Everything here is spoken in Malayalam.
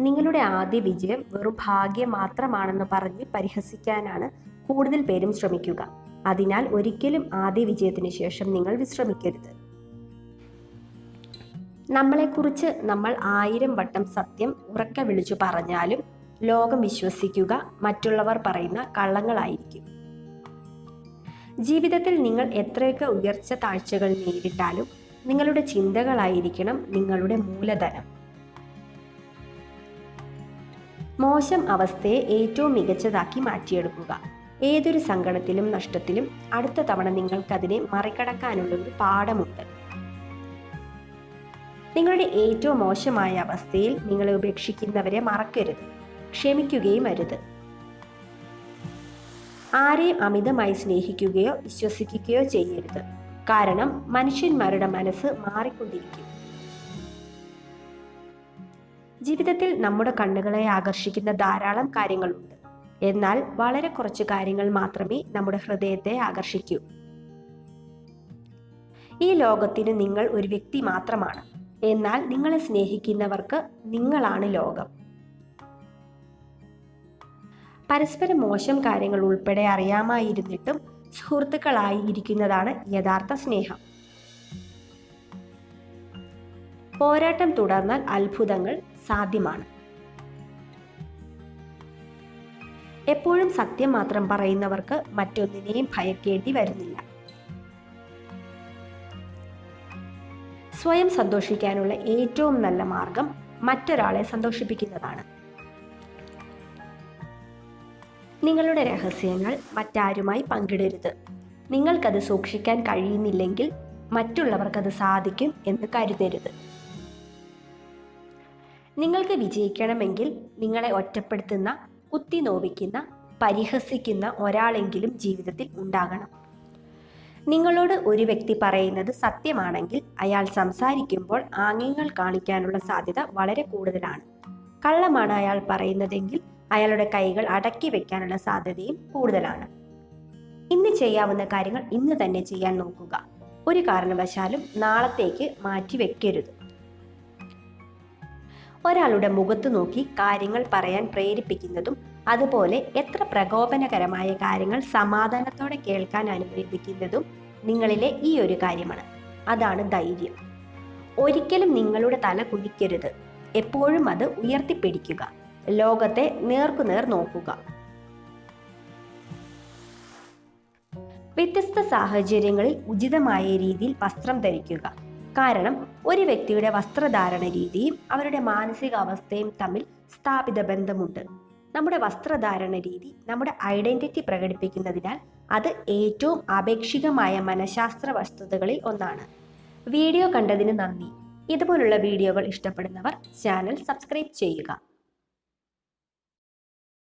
നിങ്ങളുടെ ആദ്യ വിജയം വെറും ഭാഗ്യം മാത്രമാണെന്ന് പറഞ്ഞ് പരിഹസിക്കാനാണ് കൂടുതൽ പേരും ശ്രമിക്കുക. അതിനാൽ ഒരിക്കലും ആദ്യ വിജയത്തിന് ശേഷം നിങ്ങൾ വിശ്രമിക്കരുത്. നമ്മളെക്കുറിച്ച് നമ്മൾ 1000 വട്ടം സത്യം ഉറക്കെ വിളിച്ചു പറഞ്ഞാലും ലോകം വിശ്വസിക്കുക മറ്റുള്ളവർ പറയുന്ന കള്ളങ്ങളായിരിക്കും. ജീവിതത്തിൽ നിങ്ങൾ എത്രയൊക്കെ ഉയർച്ച താഴ്ചകൾ നേരിട്ടാലും നിങ്ങളുടെ ചിന്തകളായിരിക്കണം നിങ്ങളുടെ മൂലധനം. മോശം അവസ്ഥയെ ഏറ്റവും മികച്ചതാക്കി മാറ്റിയെടുക്കുക. ഏതൊരു സങ്കടത്തിലും നഷ്ടത്തിലും അടുത്ത തവണ നിങ്ങൾക്കതിനെ മറികടക്കാനുള്ള ഒരു പാഠമുണ്ട്. നിങ്ങളുടെ ഏറ്റവും മോശമായ അവസ്ഥയിൽ നിങ്ങളെ ഉപേക്ഷിക്കുന്നവരെ മറക്കരുത്, ക്ഷമിക്കുകയും അരുത്. ആരെയും അമിതമായി സ്നേഹിക്കുകയോ വിശ്വസിക്കുകയോ ചെയ്യരുത്. കാരണം മനുഷ്യന്മാരുടെ മനസ്സ് മാറിക്കൊണ്ടിരിക്കും. ജീവിതത്തിൽ നമ്മുടെ കണ്ണുകളെ ആകർഷിക്കുന്ന ധാരാളം കാര്യങ്ങളുണ്ട്. എന്നാൽ വളരെ കുറച്ച് കാര്യങ്ങൾ മാത്രമേ നമ്മുടെ ഹൃദയത്തെ ആകർഷിക്കൂ. ഈ ലോകത്തിന് നിങ്ങൾ ഒരു വ്യക്തി മാത്രമാണ്. എന്നാൽ നിങ്ങളെ സ്നേഹിക്കുന്നവർക്ക് നിങ്ങളാണ് ലോകം. പരസ്പരം മോശം കാര്യങ്ങൾ ഉൾപ്പെടെ അറിയാമായിരുന്നിട്ടും സുഹൃത്തുക്കളായിരിക്കുന്നതാണ് യഥാർത്ഥ സ്നേഹം. പോരാട്ടം തുടർന്നാൽ അത്ഭുതങ്ങൾ സാധ്യമാണ്. എപ്പോഴും സത്യം മാത്രം പറയുന്നവർക്ക് മറ്റൊന്നിനെയും ഭയക്കേണ്ടി വരുന്നില്ല. സ്വയം സന്തോഷിക്കാനുള്ള ഏറ്റവും നല്ല മാർഗം മറ്റൊരാളെ സന്തോഷിപ്പിക്കുന്നതാണ്. നിങ്ങളുടെ രഹസ്യങ്ങൾ മറ്റാരുമായി പങ്കിടരുത്. നിങ്ങൾക്കത് സൂക്ഷിക്കാൻ കഴിയുന്നില്ലെങ്കിൽ മറ്റുള്ളവർക്കത് സാധിക്കും എന്ന് കരുതരുത്. നിങ്ങൾക്ക് വിജയിക്കണമെങ്കിൽ നിങ്ങളെ ഒറ്റപ്പെടുത്തുന്ന, കുത്തി നോവിക്കുന്ന, പരിഹസിക്കുന്ന ഒരാളെങ്കിലും ജീവിതത്തിൽ ഉണ്ടാകണം. നിങ്ങളോട് ഒരു വ്യക്തി പറയുന്നത് സത്യമാണെങ്കിൽ അയാൾ സംസാരിക്കുമ്പോൾ ആംഗ്യങ്ങൾ കാണിക്കാനുള്ള സാധ്യത വളരെ കൂടുതലാണ്. കള്ളമാണ് അയാൾ പറയുന്നതെങ്കിൽ അയാളുടെ കൈകൾ അടക്കി വെക്കാനുള്ള സാധ്യതയും കൂടുതലാണ്. ഇന്ന് ചെയ്യാവുന്ന കാര്യങ്ങൾ ഇന്ന് തന്നെ ചെയ്യാൻ നോക്കുക. ഒരു കാരണവശാലും നാളത്തേക്ക് മാറ്റി വെക്കരുത്. ഒരാളുടെ മുഖത്ത് നോക്കി കാര്യങ്ങൾ പറയാൻ പ്രേരിപ്പിക്കുന്നതും അതുപോലെ എത്ര പ്രകോപനകരമായ കാര്യങ്ങൾ സമാധാനത്തോടെ കേൾക്കാൻ അനുവദിക്കുന്നതും നിങ്ങളിലെ ഈ ഒരു കാര്യമാണ്. അതാണ് ധൈര്യം. ഒരിക്കലും നിങ്ങളുടെ തല കുനിക്കരുത്. എപ്പോഴും അത് ഉയർത്തിപ്പിടിക്കുക. ലോകത്തെ നേർക്കുനേർ നോക്കുക. വ്യത്യസ്ത സാഹചര്യങ്ങളിൽ ഉചിതമായ രീതിയിൽ വസ്ത്രം ധരിക്കുക. കാരണം ഒരു വ്യക്തിയുടെ വസ്ത്രധാരണ രീതിയും അവരുടെ മാനസികാവസ്ഥയും തമ്മിൽ സ്ഥാപിത ബന്ധമുണ്ട്. നമ്മുടെ വസ്ത്രധാരണ രീതി നമ്മുടെ ഐഡന്റിറ്റി പ്രകടിപ്പിക്കുന്നതിനാൽ അത് ഏറ്റവും ആപേക്ഷികമായ മനഃശാസ്ത്ര വസ്തുതകളിൽ ഒന്നാണ്. വീഡിയോ കണ്ടതിന് നന്ദി. ഇതുപോലുള്ള വീഡിയോകൾ ഇഷ്ടപ്പെടുന്നവർ ചാനൽ സബ്സ്ക്രൈബ് ചെയ്യുക.